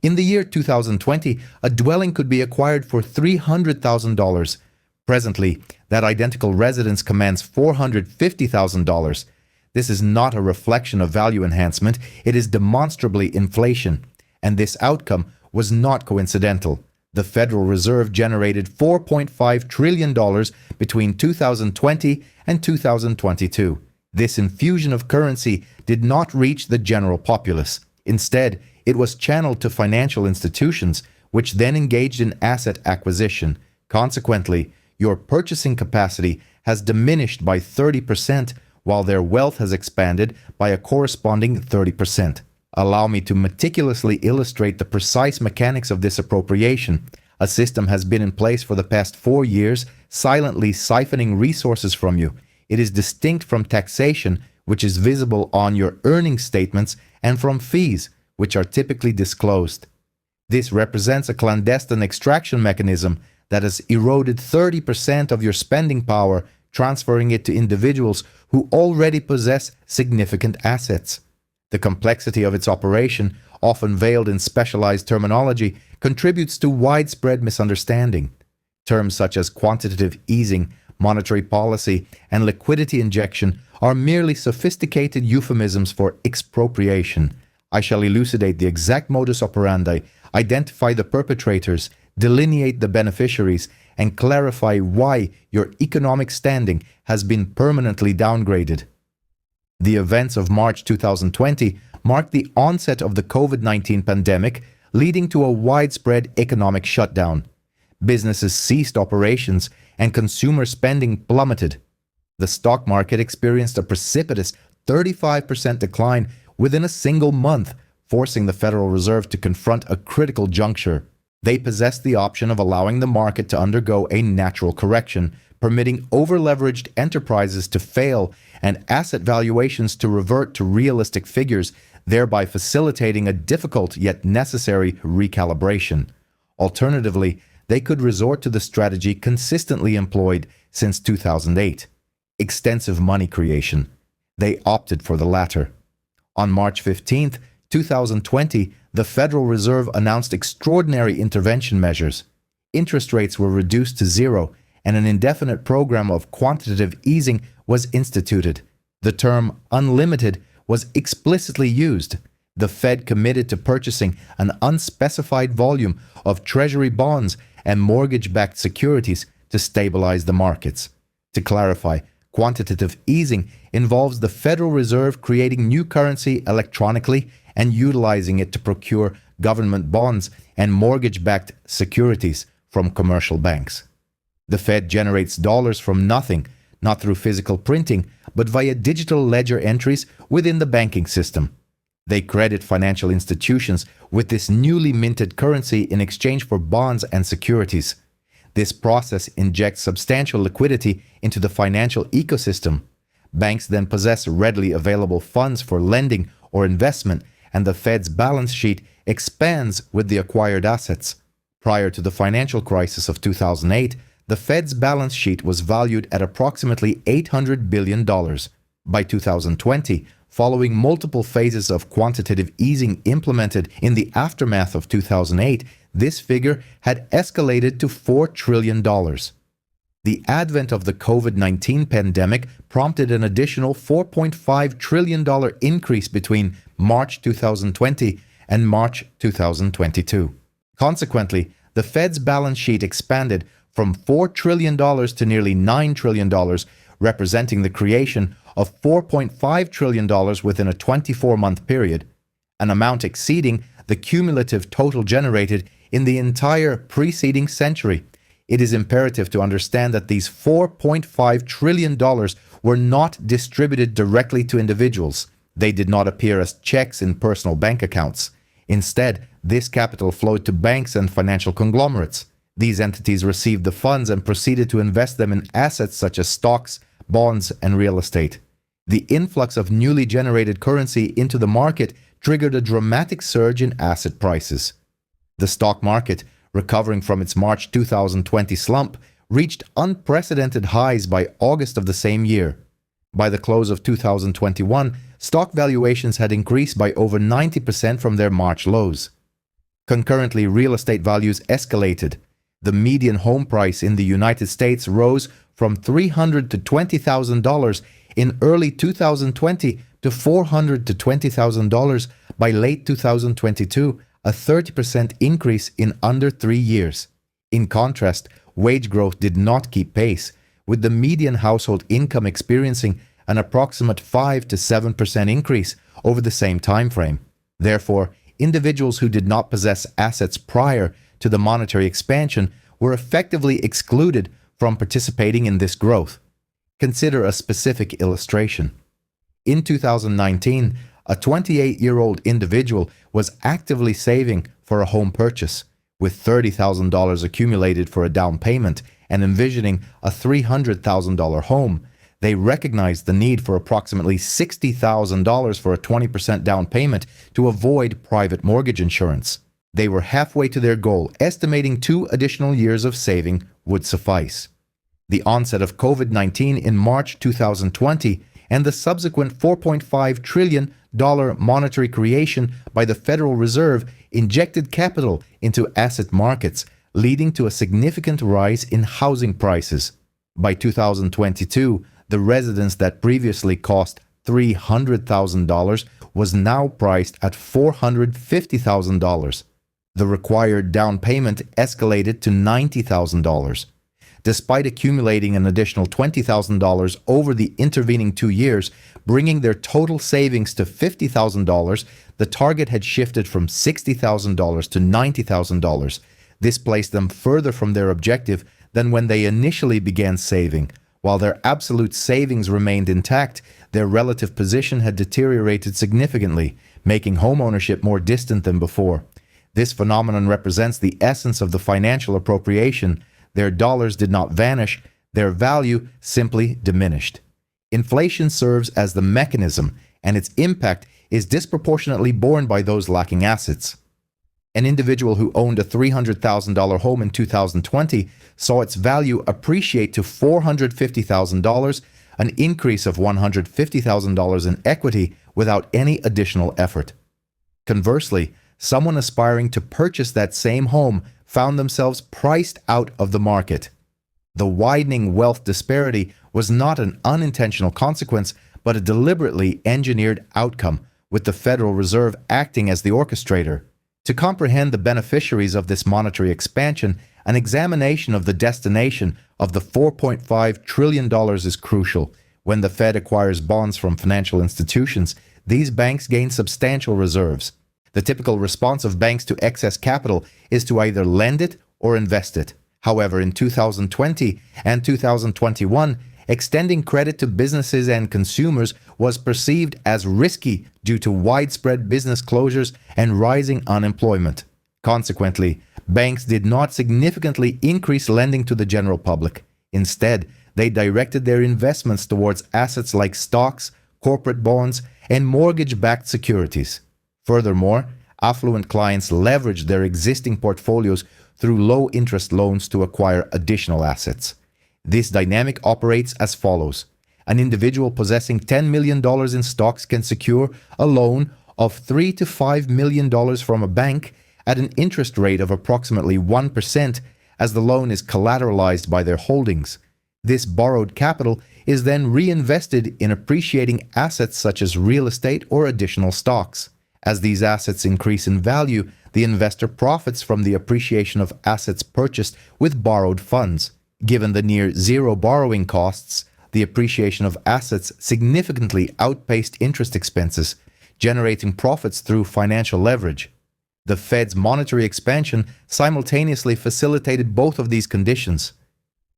In the year 2020, a dwelling could be acquired for $300,000. Presently, that identical residence commands $450,000. This is not a reflection of value enhancement, it is demonstrably inflation. And this outcome was not coincidental. The Federal Reserve generated $4.5 trillion between 2020 and 2022. This infusion of currency did not reach the general populace. Instead, it was channeled to financial institutions, which then engaged in asset acquisition. Consequently, your purchasing capacity has diminished by 30%, while their wealth has expanded by a corresponding 30%. Allow me to meticulously illustrate the precise mechanics of this appropriation. A system has been in place for the past 4 years, silently siphoning resources from you. It is distinct from taxation, which is visible on your earnings statements, and from fees, which are typically disclosed. This represents a clandestine extraction mechanism that has eroded 30% of your spending power, transferring it to individuals who already possess significant assets. The complexity of its operation, often veiled in specialized terminology, contributes to widespread misunderstanding. Terms such as quantitative easing, monetary policy, and liquidity injection are merely sophisticated euphemisms for expropriation. I shall elucidate the exact modus operandi, identify the perpetrators, delineate the beneficiaries, and clarify why your economic standing has been permanently downgraded. The events of March 2020 marked the onset of the COVID-19 pandemic, leading to a widespread economic shutdown. Businesses ceased operations and consumer spending plummeted. The stock market experienced a precipitous 35% decline within a single month, forcing the Federal Reserve to confront a critical juncture. They possessed the option of allowing the market to undergo a natural correction, permitting over-leveraged enterprises to fail and asset valuations to revert to realistic figures, thereby facilitating a difficult yet necessary recalibration. Alternatively, they could resort to the strategy consistently employed since 2008, extensive money creation. They opted for the latter. On March 15, 2020, the Federal Reserve announced extraordinary intervention measures. Interest rates were reduced to zero, and an indefinite program of quantitative easing was instituted. The term unlimited was explicitly used. The Fed committed to purchasing an unspecified volume of Treasury bonds and mortgage-backed securities to stabilize the markets. To clarify, quantitative easing involves the Federal Reserve creating new currency electronically and utilizing it to procure government bonds and mortgage-backed securities from commercial banks. The Fed generates dollars from nothing, not through physical printing, but via digital ledger entries within the banking system. They credit financial institutions with this newly minted currency in exchange for bonds and securities. This process injects substantial liquidity into the financial ecosystem. Banks then possess readily available funds for lending or investment, and the Fed's balance sheet expands with the acquired assets. Prior to the financial crisis of 2008, the Fed's balance sheet was valued at approximately $800 billion. By 2020, following multiple phases of quantitative easing implemented in the aftermath of 2008, this figure had escalated to $4 trillion. The advent of the COVID-19 pandemic prompted an additional $4.5 trillion increase between March 2020 and March 2022. Consequently, the Fed's balance sheet expanded from $4 trillion to nearly $9 trillion, representing the creation of $4.5 trillion within a 24-month period, an amount exceeding the cumulative total generated in the entire preceding century. It is imperative to understand that these $4.5 trillion were not distributed directly to individuals. They did not appear as checks in personal bank accounts. Instead, this capital flowed to banks and financial conglomerates. These entities received the funds and proceeded to invest them in assets such as stocks, bonds, and real estate. The influx of newly generated currency into the market triggered a dramatic surge in asset prices. The stock market, recovering from its March 2020 slump, reached unprecedented highs by August of the same year. By the close of 2021, stock valuations had increased by over 90% from their March lows. Concurrently, real estate values escalated. The median home price in the United States rose from $300,000 to $20,000 in early 2020 to $400,000 to $20,000 by late 2022, a 30% increase in under 3 years. In contrast, wage growth did not keep pace, with the median household income experiencing an approximate 5 to 7% increase over the same time frame. Therefore, individuals who did not possess assets prior to the monetary expansion were effectively excluded from participating in this growth. Consider a specific illustration. In 2019, a 28-year-old individual was actively saving for a home purchase, with $30,000 accumulated for a down payment and envisioning a $300,000 home. They recognized the need for approximately $60,000 for a 20% down payment to avoid private mortgage insurance. They were halfway to their goal, estimating 2 additional years of saving would suffice. The onset of COVID-19 in March 2020 and the subsequent $4.5 trillion monetary creation by the Federal Reserve injected capital into asset markets, leading to a significant rise in housing prices. By 2022, the residence that previously cost $300,000 was now priced at $450,000. The required down payment escalated to $90,000. Despite accumulating an additional $20,000 over the intervening 2 years, bringing their total savings to $50,000, the target had shifted from $60,000 to $90,000. This placed them further from their objective than when they initially began saving. While their absolute savings remained intact, their relative position had deteriorated significantly, making homeownership more distant than before. This phenomenon represents the essence of the financial appropriation. Their dollars did not vanish, their value simply diminished. Inflation serves as the mechanism, and its impact is disproportionately borne by those lacking assets. An individual who owned a $300,000 home in 2020 saw its value appreciate to $450,000, an increase of $150,000 in equity without any additional effort. Conversely, someone aspiring to purchase that same home found themselves priced out of the market. The widening wealth disparity was not an unintentional consequence, but a deliberately engineered outcome, with the Federal Reserve acting as the orchestrator. To comprehend the beneficiaries of this monetary expansion, an examination of the destination of the $4.5 trillion is crucial. When the Fed acquires bonds from financial institutions, these banks gain substantial reserves. The typical response of banks to excess capital is to either lend it or invest it. However, in 2020 and 2021, extending credit to businesses and consumers was perceived as risky due to widespread business closures and rising unemployment. Consequently, banks did not significantly increase lending to the general public. Instead, they directed their investments towards assets like stocks, corporate bonds, and mortgage-backed securities. Furthermore, affluent clients leveraged their existing portfolios through low-interest loans to acquire additional assets. This dynamic operates as follows. An individual possessing $10 million in stocks can secure a loan of $3 to $5 million from a bank at an interest rate of approximately 1%, as the loan is collateralized by their holdings. This borrowed capital is then reinvested in appreciating assets such as real estate or additional stocks. As these assets increase in value, the investor profits from the appreciation of assets purchased with borrowed funds. Given the near zero borrowing costs, the appreciation of assets significantly outpaced interest expenses, generating profits through financial leverage. The Fed's monetary expansion simultaneously facilitated both of these conditions.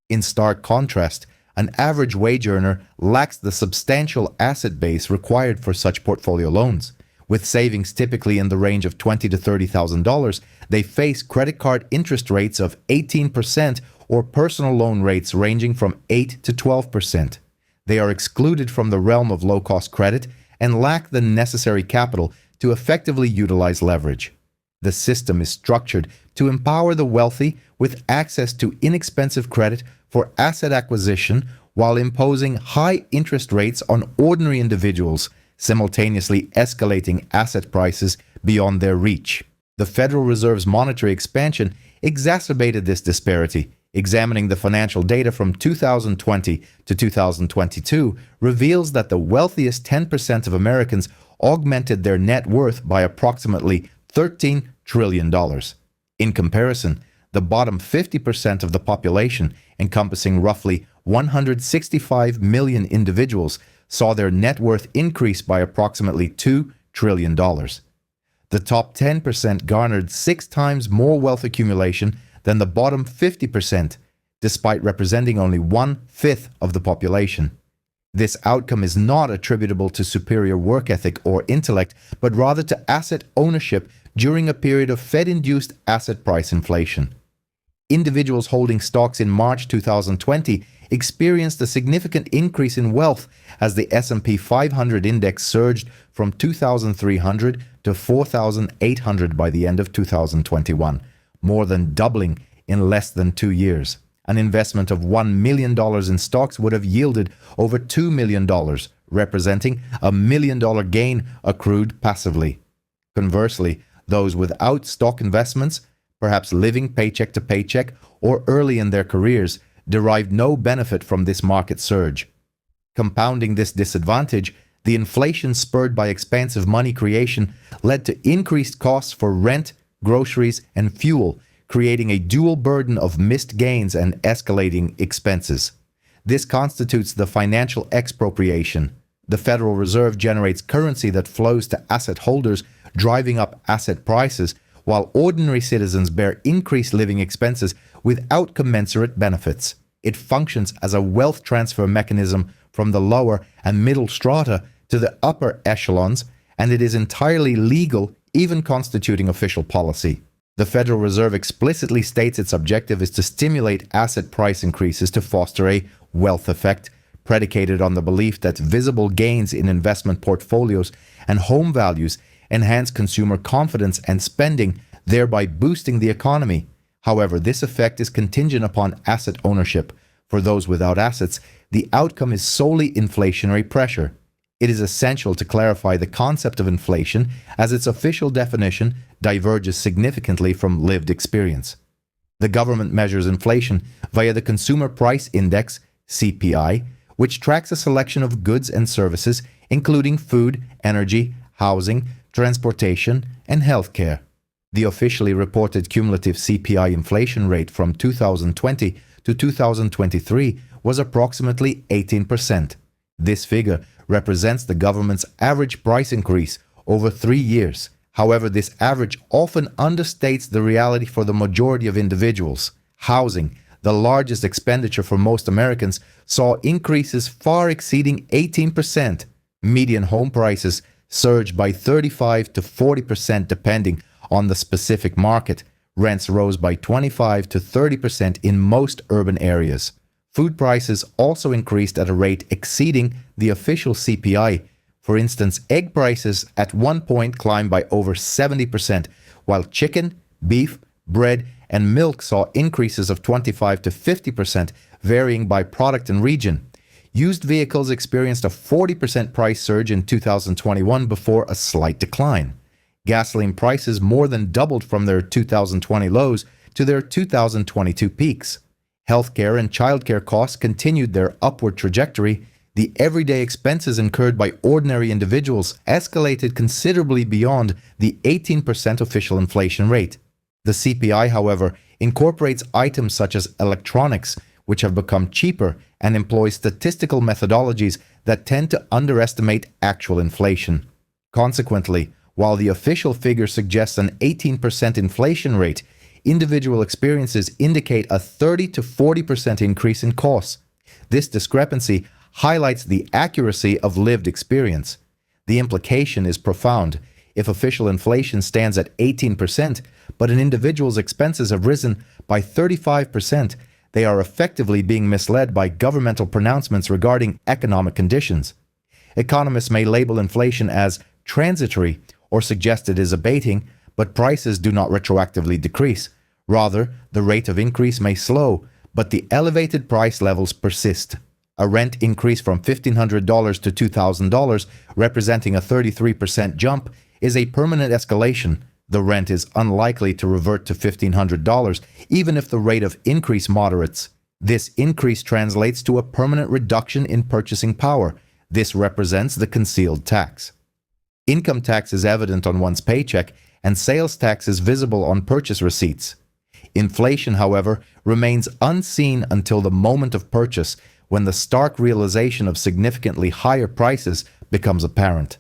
In stark contrast, an average wage earner lacks the substantial asset base required for such portfolio loans. With savings typically in the range of $20,000 to $30,000, they face credit card interest rates of 18% or personal loan rates ranging from 8 to 12%. They are excluded from the realm of low-cost credit and lack the necessary capital to effectively utilize leverage. The system is structured to empower the wealthy with access to inexpensive credit for asset acquisition while imposing high interest rates on ordinary individuals, simultaneously escalating asset prices beyond their reach. The Federal Reserve's monetary expansion exacerbated this disparity. Examining the financial data from 2020 to 2022 reveals that the wealthiest 10% of Americans augmented their net worth by approximately $13 trillion. In comparison, the bottom 50% of the population, encompassing roughly 165 million individuals, saw their net worth increase by approximately $2 trillion. The top 10% garnered 6 times more wealth accumulation than the bottom 50%, despite representing only 1/5 of the population. This outcome is not attributable to superior work ethic or intellect, but rather to asset ownership during a period of Fed-induced asset price inflation. Individuals holding stocks in March 2020 experienced a significant increase in wealth as the S&P 500 index surged from 2,300 to 4,800 by the end of 2021, more than doubling in less than 2 years. An investment of $1 million in stocks would have yielded over $2 million, representing a $1 million gain accrued passively. Conversely, those without stock investments, perhaps living paycheck to paycheck or early in their careers, derived no benefit from this market surge. Compounding this disadvantage, the inflation spurred by expansive money creation led to increased costs for rent, groceries, and fuel, creating a dual burden of missed gains and escalating expenses. This constitutes the financial expropriation. The Federal Reserve generates currency that flows to asset holders, driving up asset prices, while ordinary citizens bear increased living expenses without commensurate benefits. It functions as a wealth transfer mechanism from the lower and middle strata to the upper echelons, and it is entirely legal, even constituting official policy. The Federal Reserve explicitly states its objective is to stimulate asset price increases to foster a wealth effect, predicated on the belief that visible gains in investment portfolios and home values enhance consumer confidence and spending, thereby boosting the economy. However, this effect is contingent upon asset ownership. For those without assets, the outcome is solely inflationary pressure. It is essential to clarify the concept of inflation, as its official definition diverges significantly from lived experience. The government measures inflation via the Consumer Price Index, CPI, which tracks a selection of goods and services, including food, energy, housing, transportation, and healthcare. The officially reported cumulative CPI inflation rate from 2020 to 2023 was approximately 18%. This figure represents the government's average price increase over 3 years. However, this average often understates the reality for the majority of individuals. Housing, the largest expenditure for most Americans, saw increases far exceeding 18%. Median home prices surged by 35 to 40% depending on the specific market. Rents rose by 25 to 30% in most urban areas. Food prices also increased at a rate exceeding the official CPI. For instance, egg prices at one point climbed by over 70%, while chicken, beef, bread, and milk saw increases of 25 to 50%, varying by product and region. Used vehicles experienced a 40% price surge in 2021 before a slight decline. Gasoline prices more than doubled from their 2020 lows to their 2022 peaks. Healthcare and childcare costs continued their upward trajectory. The everyday expenses incurred by ordinary individuals escalated considerably beyond the 18% official inflation rate. The CPI, however, incorporates items such as electronics, which have become cheaper, and employs statistical methodologies that tend to underestimate actual inflation. Consequently, while the official figure suggests an 18% inflation rate, individual experiences indicate a 30 to 40% increase in costs. This discrepancy highlights the accuracy of lived experience. The implication is profound. If official inflation stands at 18%, but an individual's expenses have risen by 35%, they are effectively being misled by governmental pronouncements regarding economic conditions. Economists may label inflation as transitory or suggest it is abating, but prices do not retroactively decrease. Rather, the rate of increase may slow, but the elevated price levels persist. A rent increase from $1,500 to $2,000, representing a 33% jump, is a permanent escalation. The rent is unlikely to revert to $1,500 even if the rate of increase moderates. This increase translates to a permanent reduction in purchasing power. This represents the concealed tax. Income tax is evident on one's paycheck, and sales tax is visible on purchase receipts. Inflation, however, remains unseen until the moment of purchase, when the stark realization of significantly higher prices becomes apparent.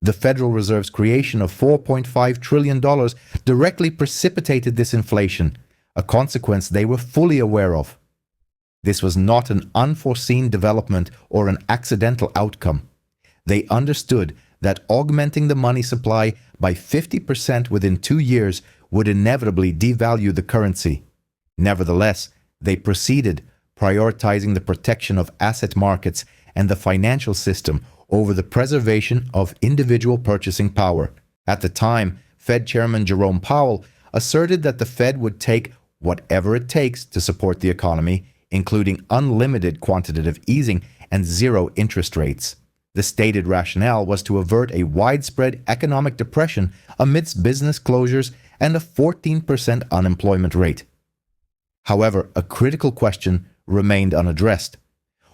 The Federal Reserve's creation of $4.5 trillion directly precipitated this inflation, a consequence they were fully aware of. This was not an unforeseen development or an accidental outcome. They understood that augmenting the money supply by 50% within 2 years would inevitably devalue the currency. Nevertheless, they proceeded, prioritizing the protection of asset markets and the financial system over the preservation of individual purchasing power. At the time, Fed Chairman Jerome Powell asserted that the Fed would take whatever it takes to support the economy, including unlimited quantitative easing and zero interest rates. The stated rationale was to avert a widespread economic depression amidst business closures and a 14% unemployment rate. However, a critical question remained unaddressed.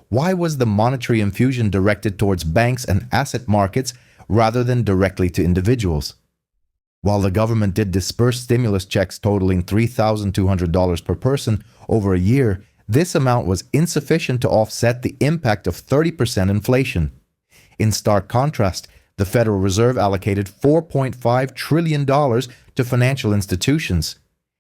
Why was the monetary infusion directed towards banks and asset markets rather than directly to individuals? While the government did disperse stimulus checks totaling $3,200 per person over a year, this amount was insufficient to offset the impact of 30% inflation. In stark contrast, the Federal Reserve allocated $4.5 trillion to financial institutions.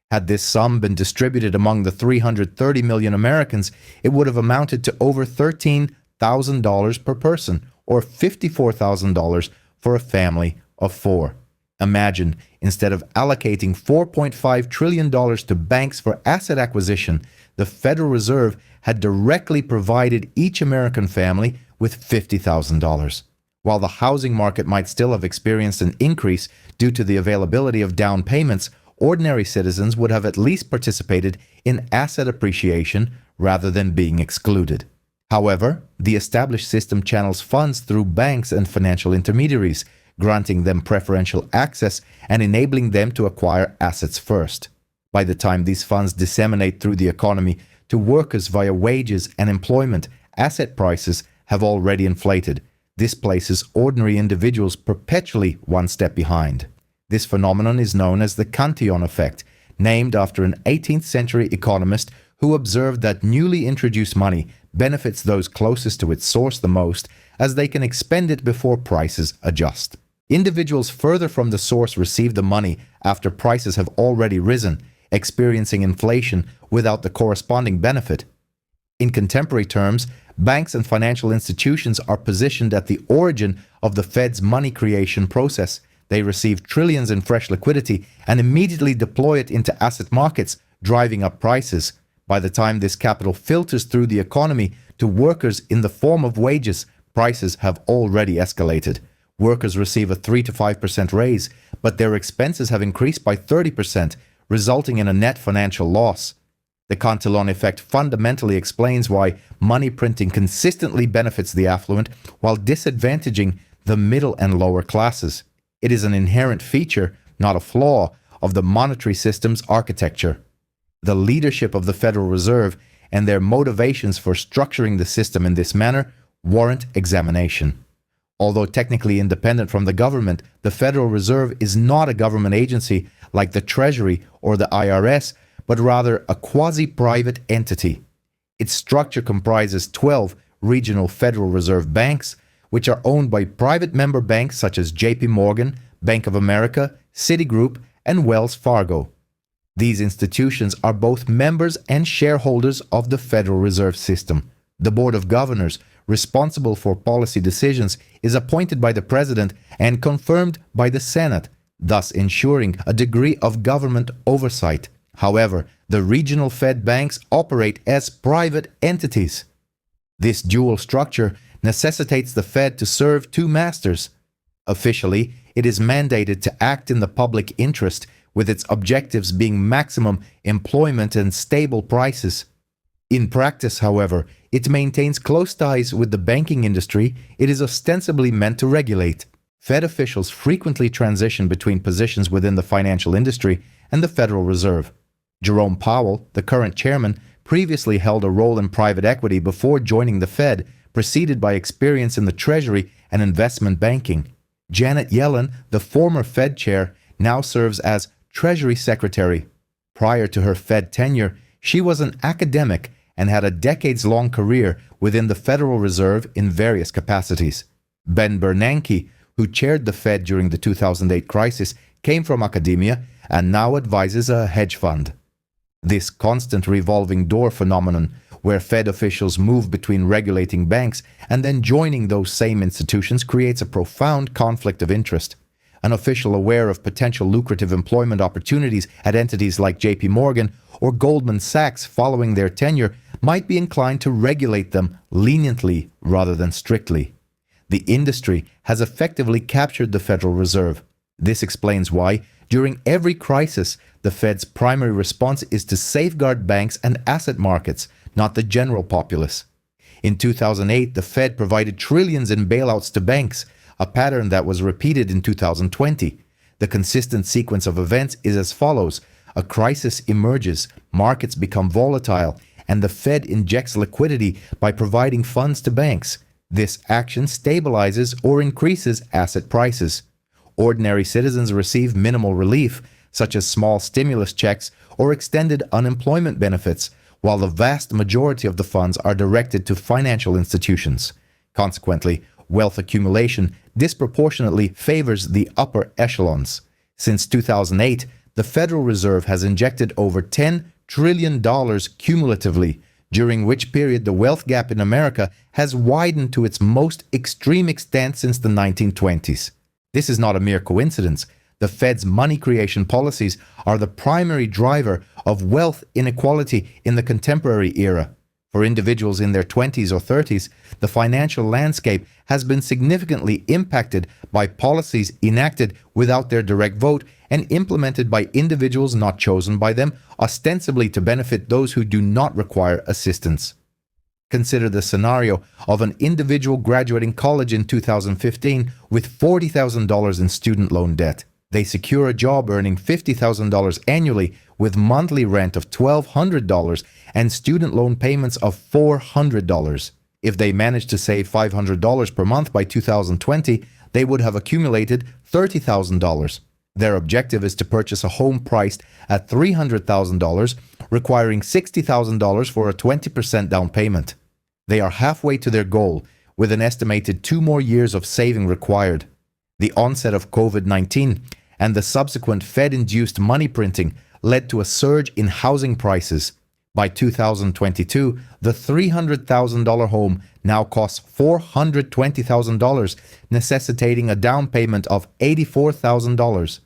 Had this sum been distributed among the 330 million Americans, it would have amounted to over $13,000 per person, or $54,000 for a family of 4. Imagine, instead of allocating $4.5 trillion to banks for asset acquisition, the Federal Reserve had directly provided each American family with $50,000. While the housing market might still have experienced an increase due to the availability of down payments, ordinary citizens would have at least participated in asset appreciation rather than being excluded. However, the established system channels funds through banks and financial intermediaries, granting them preferential access and enabling them to acquire assets first. By the time these funds disseminate through the economy to workers via wages and employment, asset prices have already inflated. This places ordinary individuals perpetually one step behind. This phenomenon is known as the Cantillon effect, named after an 18th century economist who observed that newly introduced money benefits those closest to its source the most, as they can expend it before prices adjust. Individuals further from the source receive the money after prices have already risen, experiencing inflation without the corresponding benefit. In contemporary terms, banks and financial institutions are positioned at the origin of the Fed's money creation process. They receive trillions in fresh liquidity and immediately deploy it into asset markets, driving up prices. By the time this capital filters through the economy to workers in the form of wages, prices have already escalated. Workers receive a 3 to 5% raise, but their expenses have increased by 30%, resulting in a net financial loss. The Cantillon effect fundamentally explains why money printing consistently benefits the affluent while disadvantaging the middle and lower classes. It is an inherent feature, not a flaw, of the monetary system's architecture. The leadership of the Federal Reserve and their motivations for structuring the system in this manner warrant examination. Although technically independent from the government, the Federal Reserve is not a government agency like the Treasury or the IRS, but rather a quasi-private entity. Its structure comprises 12 regional Federal Reserve banks, which are owned by private member banks such as JP Morgan, Bank of America, Citigroup, and Wells Fargo. These institutions are both members and shareholders of the Federal Reserve System. The Board of Governors, responsible for policy decisions, is appointed by the President and confirmed by the Senate, thus ensuring a degree of government oversight. However, the regional Fed banks operate as private entities. This dual structure necessitates the Fed to serve two masters. Officially, it is mandated to act in the public interest, with its objectives being maximum employment and stable prices. In practice, however, it maintains close ties with the banking industry it is ostensibly meant to regulate. Fed officials frequently transition between positions within the financial industry and the Federal Reserve. Jerome Powell, the current chairman, previously held a role in private equity before joining the Fed, preceded by experience in the Treasury and investment banking. Janet Yellen, the former Fed chair, now serves as Treasury Secretary. Prior to her Fed tenure, she was an academic and had a decades-long career within the Federal Reserve in various capacities. Ben Bernanke, who chaired the Fed during the 2008 crisis, came from academia and now advises a hedge fund. This constant revolving door phenomenon, where Fed officials move between regulating banks and then joining those same institutions, creates a profound conflict of interest. An official aware of potential lucrative employment opportunities at entities like JP Morgan or Goldman Sachs following their tenure might be inclined to regulate them leniently rather than strictly. The industry has effectively captured the Federal Reserve. This explains why, during every crisis, the Fed's primary response is to safeguard banks and asset markets, not the general populace. In 2008, the Fed provided trillions in bailouts to banks, a pattern that was repeated in 2020. The consistent sequence of events is as follows. A crisis emerges, markets become volatile, and the Fed injects liquidity by providing funds to banks. This action stabilizes or increases asset prices. Ordinary citizens receive minimal relief, such as small stimulus checks or extended unemployment benefits, while the vast majority of the funds are directed to financial institutions. Consequently, wealth accumulation disproportionately favors the upper echelons. Since 2008, the Federal Reserve has injected over $10 trillion cumulatively, during which period the wealth gap in America has widened to its most extreme extent since the 1920s. This is not a mere coincidence. The Fed's money creation policies are the primary driver of wealth inequality in the contemporary era. For individuals in their 20s or 30s, the financial landscape has been significantly impacted by policies enacted without their direct vote and implemented by individuals not chosen by them, ostensibly to benefit those who do not require assistance. Consider the scenario of an individual graduating college in 2015 with $40,000 in student loan debt. They secure a job earning $50,000 annually with monthly rent of $1,200 and student loan payments of $400. If they manage to save $500 per month by 2020, they would have accumulated $30,000. Their objective is to purchase a home priced at $300,000, requiring $60,000 for a 20% down payment. They are halfway to their goal, with an estimated 2 more years of saving required. The onset of COVID-19 and the subsequent Fed-induced money printing led to a surge in housing prices. By 2022, the $300,000 home now costs $420,000, necessitating a down payment of $84,000.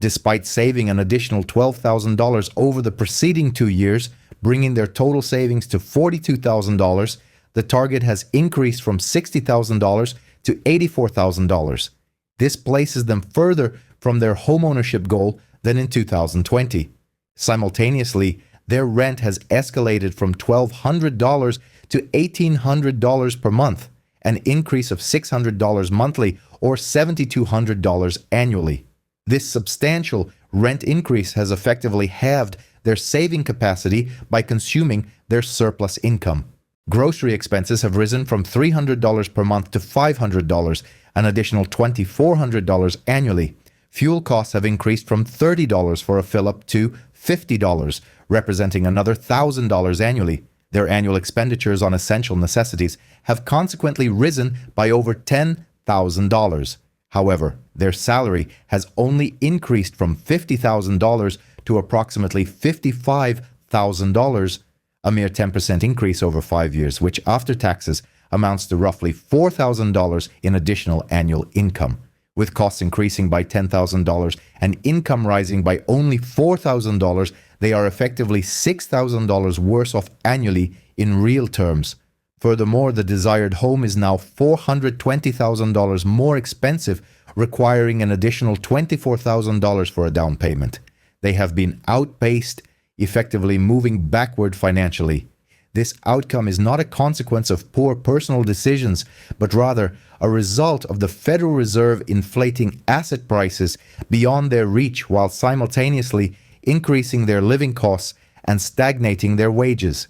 Despite saving an additional $12,000 over the preceding 2 years, bringing their total savings to $42,000, the target has increased from $60,000 to $84,000. This places them further from their homeownership goal than in 2020. Simultaneously, their rent has escalated from $1,200 to $1,800 per month, an increase of $600 monthly or $7,200 annually. This substantial rent increase has effectively halved their saving capacity by consuming their surplus income. Grocery expenses have risen from $300 per month to $500, an additional $2,400 annually. Fuel costs have increased from $30 for a fill-up to $50, representing another $1,000 annually. Their annual expenditures on essential necessities have consequently risen by over $10,000. However, their salary has only increased from $50,000 to approximately $55,000, a mere 10% increase over 5 years, which after taxes amounts to roughly $4,000 in additional annual income. With costs increasing by $10,000 and income rising by only $4,000, they are effectively $6,000 worse off annually in real terms. Furthermore, the desired home is now $420,000 more expensive, requiring an additional $24,000 for a down payment. They have been outpaced, effectively moving backward financially. This outcome is not a consequence of poor personal decisions, but rather a result of the Federal Reserve inflating asset prices beyond their reach while simultaneously increasing their living costs and stagnating their wages.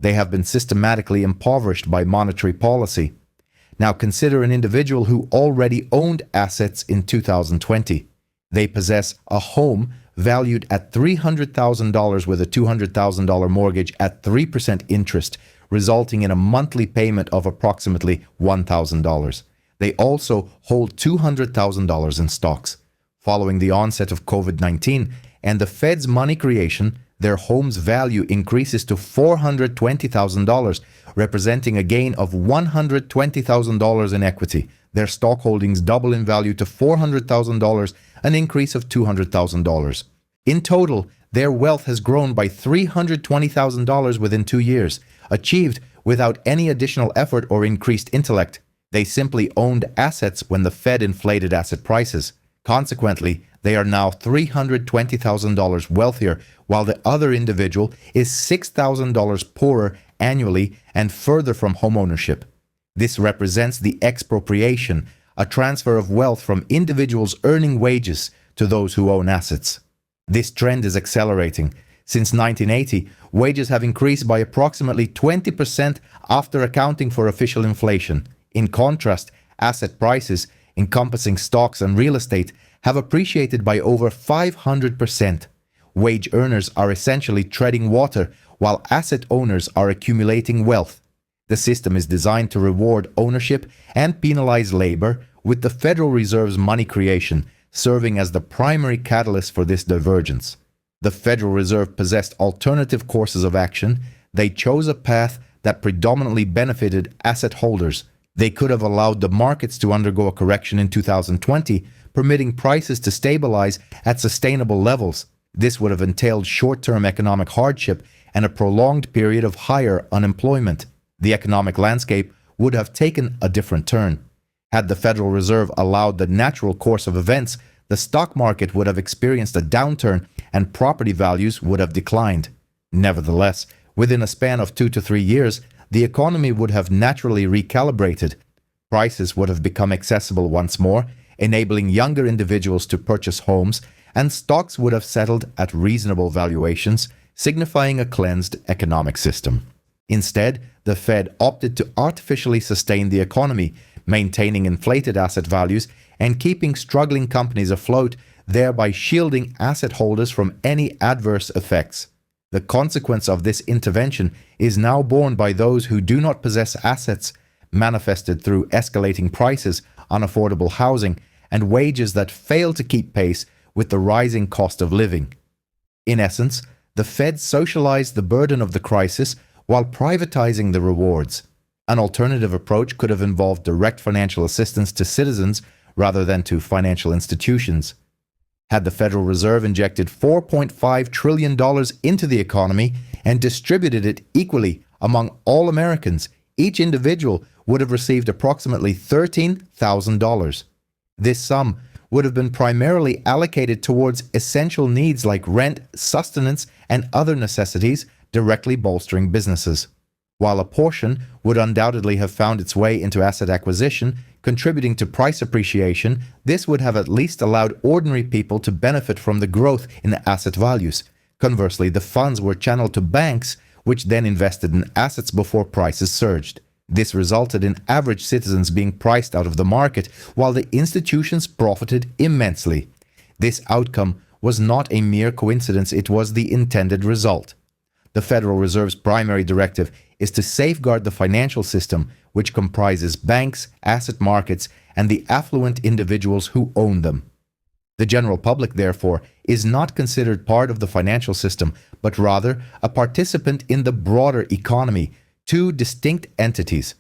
They have been systematically impoverished by monetary policy. Now consider an individual who already owned assets in 2020. They possess a home valued at $300,000 with a $200,000 mortgage at 3% interest, resulting in a monthly payment of approximately $1,000. They also hold $200,000 in stocks. Following the onset of COVID-19 and the Fed's money creation, their home's value increases to $420,000, representing a gain of $120,000 in equity. Their stock holdings double in value to $400,000, an increase of $200,000. In total, their wealth has grown by $320,000 within 2 years, achieved without any additional effort or increased intellect. They simply owned assets when the Fed inflated asset prices. Consequently, they are now $320,000 wealthier, while the other individual is $6,000 poorer annually and further from homeownership. This represents the expropriation, a transfer of wealth from individuals earning wages to those who own assets. This trend is accelerating. Since 1980, wages have increased by approximately 20% after accounting for official inflation. In contrast, asset prices, encompassing stocks and real estate, have appreciated by over 500%. Wage earners are essentially treading water, while asset owners are accumulating wealth. The system is designed to reward ownership and penalize labor, with the Federal Reserve's money creation serving as the primary catalyst for this divergence. The Federal Reserve possessed alternative courses of action. They chose a path that predominantly benefited asset holders. They could have allowed the markets to undergo a correction in 2020, permitting prices to stabilize at sustainable levels. This would have entailed short-term economic hardship and a prolonged period of higher unemployment. The economic landscape would have taken a different turn. Had the Federal Reserve allowed the natural course of events, the stock market would have experienced a downturn and property values would have declined. Nevertheless, within a span of 2 to 3 years, the economy would have naturally recalibrated. Prices would have become accessible once more, enabling younger individuals to purchase homes, and stocks would have settled at reasonable valuations, signifying a cleansed economic system. Instead, the Fed opted to artificially sustain the economy, maintaining inflated asset values and keeping struggling companies afloat, thereby shielding asset holders from any adverse effects. The consequence of this intervention is now borne by those who do not possess assets, manifested through escalating prices, unaffordable housing, and wages that fail to keep pace with the rising cost of living. In essence, the Fed socialized the burden of the crisis while privatizing the rewards. An alternative approach could have involved direct financial assistance to citizens rather than to financial institutions. Had the Federal Reserve injected $4.5 trillion into the economy and distributed it equally among all Americans, each individual would have received approximately $13,000. This sum would have been primarily allocated towards essential needs like rent, sustenance, and other necessities, directly bolstering businesses. While a portion would undoubtedly have found its way into asset acquisition, contributing to price appreciation, this would have at least allowed ordinary people to benefit from the growth in asset values. Conversely, the funds were channeled to banks, which then invested in assets before prices surged. This resulted in average citizens being priced out of the market, while the institutions profited immensely. This outcome was not a mere coincidence, it was the intended result. The Federal Reserve's primary directive is to safeguard the financial system, which comprises banks, asset markets, and the affluent individuals who own them. The general public, therefore, is not considered part of the financial system, but rather a participant in the broader economy, two distinct entities.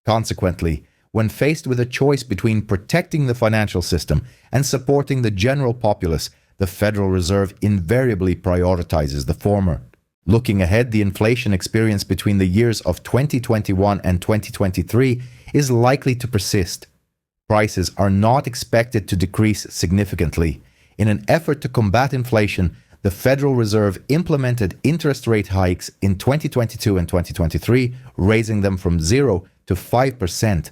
Consequently, when faced with a choice between protecting the financial system and supporting the general populace, the Federal Reserve invariably prioritizes the former. Looking ahead, the inflation experience between the years of 2021 and 2023 is likely to persist. Prices are not expected to decrease significantly. In an effort to combat inflation, the Federal Reserve implemented interest rate hikes in 2022 and 2023, raising them from 0 to 5%.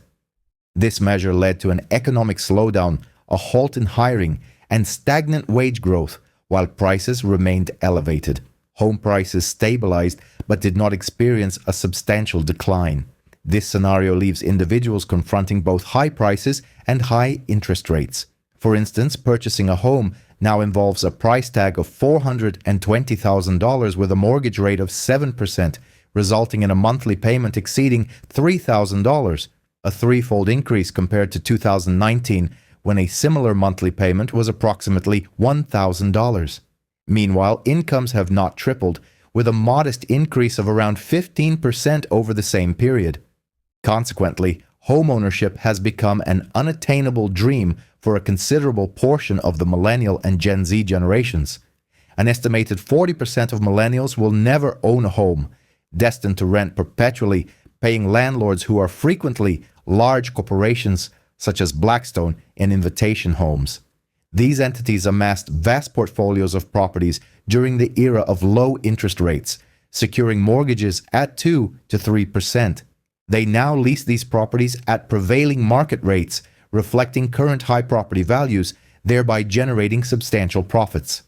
This measure led to an economic slowdown, a halt in hiring, and stagnant wage growth, while prices remained elevated. Home prices stabilized but did not experience a substantial decline. This scenario leaves individuals confronting both high prices and high interest rates. For instance, purchasing a home now involves a price tag of $420,000 with a mortgage rate of 7%, resulting in a monthly payment exceeding $3,000, a threefold increase compared to 2019, when a similar monthly payment was approximately $1,000. Meanwhile, incomes have not tripled, with a modest increase of around 15% over the same period. Consequently, homeownership has become an unattainable dream for a considerable portion of the millennial and Gen Z generations. An estimated 40% of millennials will never own a home, destined to rent perpetually, paying landlords who are frequently large corporations such as Blackstone and Invitation Homes. These entities amassed vast portfolios of properties during the era of low interest rates, securing mortgages at 2 to 3%. They now lease these properties at prevailing market rates, reflecting current high property values, thereby generating substantial profits.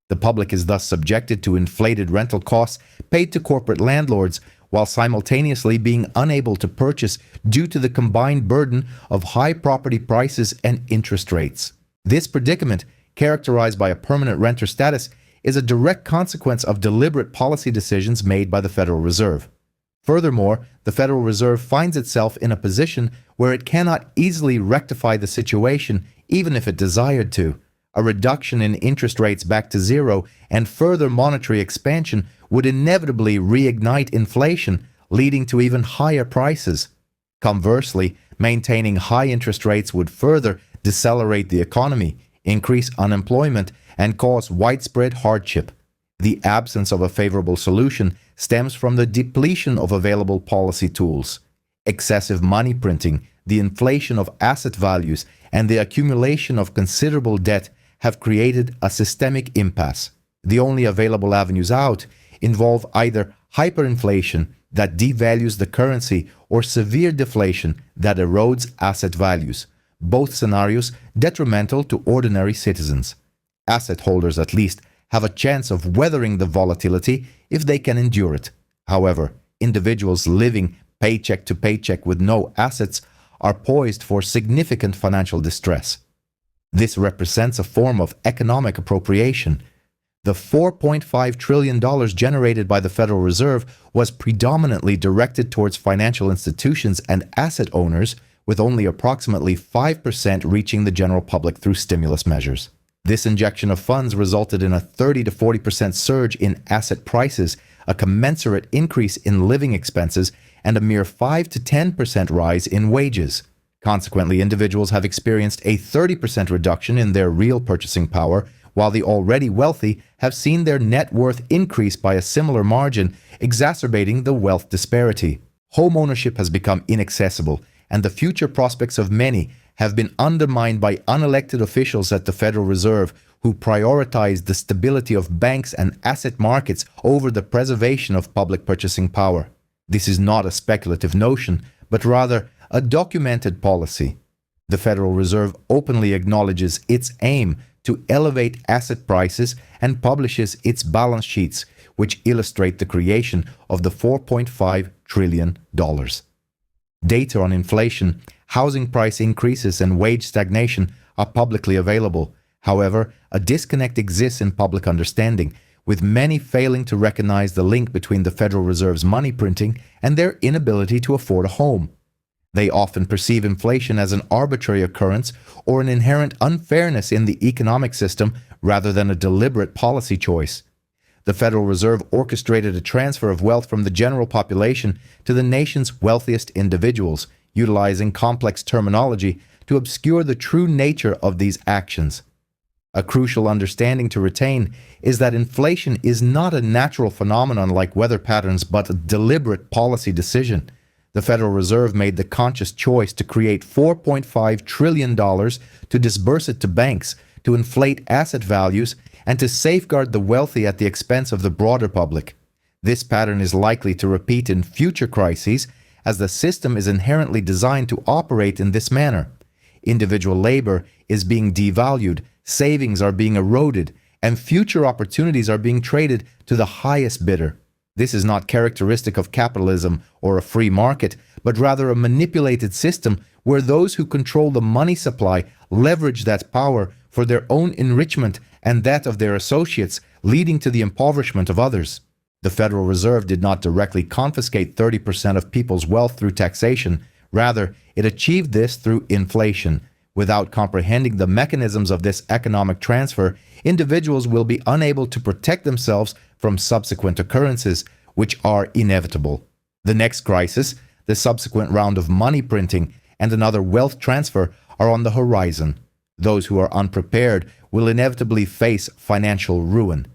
The public is thus subjected to inflated rental costs paid to corporate landlords, while simultaneously being unable to purchase due to the combined burden of high property prices and interest rates. This predicament, characterized by a permanent renter status, is a direct consequence of deliberate policy decisions made by the Federal Reserve. Furthermore, the Federal Reserve finds itself in a position where it cannot easily rectify the situation, even if it desired to. A reduction in interest rates back to zero and further monetary expansion would inevitably reignite inflation, leading to even higher prices. Conversely, maintaining high interest rates would further decelerate the economy, increase unemployment, and cause widespread hardship. The absence of a favorable solution stems from the depletion of available policy tools. Excessive money printing, the inflation of asset values, and the accumulation of considerable debt have created a systemic impasse. The only available avenues out involve either hyperinflation that devalues the currency or severe deflation that erodes asset values, both scenarios detrimental to ordinary citizens. Asset holders, at least, have a chance of weathering the volatility if they can endure it. However, individuals living paycheck to paycheck with no assets are poised for significant financial distress. This represents a form of economic appropriation. The $4.5 trillion generated by the Federal Reserve was predominantly directed towards financial institutions and asset owners, with only approximately 5% reaching the general public through stimulus measures. This injection of funds resulted in a 30 to 40% surge in asset prices, a commensurate increase in living expenses, and a mere 5 to 10% rise in wages. Consequently, individuals have experienced a 30% reduction in their real purchasing power, while the already wealthy have seen their net worth increase by a similar margin, exacerbating the wealth disparity. Home ownership has become inaccessible, and the future prospects of many have been undermined by unelected officials at the Federal Reserve who prioritize the stability of banks and asset markets over the preservation of public purchasing power. This is not a speculative notion, but rather a documented policy. The Federal Reserve openly acknowledges its aim to elevate asset prices and publishes its balance sheets, which illustrate the creation of the $4.5 trillion. Data on inflation, housing price increases, and wage stagnation are publicly available. However, a disconnect exists in public understanding, with many failing to recognize the link between the Federal Reserve's money printing and their inability to afford a home. They often perceive inflation as an arbitrary occurrence or an inherent unfairness in the economic system rather than a deliberate policy choice. The Federal Reserve orchestrated a transfer of wealth from the general population to the nation's wealthiest individuals, utilizing complex terminology to obscure the true nature of these actions. A crucial understanding to retain is that inflation is not a natural phenomenon like weather patterns, but a deliberate policy decision. The Federal Reserve made the conscious choice to create $4.5 trillion to disburse it to banks, to inflate asset values, and to safeguard the wealthy at the expense of the broader public. This pattern is likely to repeat in future crises, as the system is inherently designed to operate in this manner. Individual labor is being devalued, savings are being eroded, and future opportunities are being traded to the highest bidder. This is not characteristic of capitalism or a free market, but rather a manipulated system where those who control the money supply leverage that power for their own enrichment and that of their associates, leading to the impoverishment of others. The Federal Reserve did not directly confiscate 30% of people's wealth through taxation. Rather, it achieved this through inflation. Without comprehending the mechanisms of this economic transfer, individuals will be unable to protect themselves from subsequent occurrences, which are inevitable. The next crisis, the subsequent round of money printing, and another wealth transfer are on the horizon. Those who are unprepared will inevitably face financial ruin.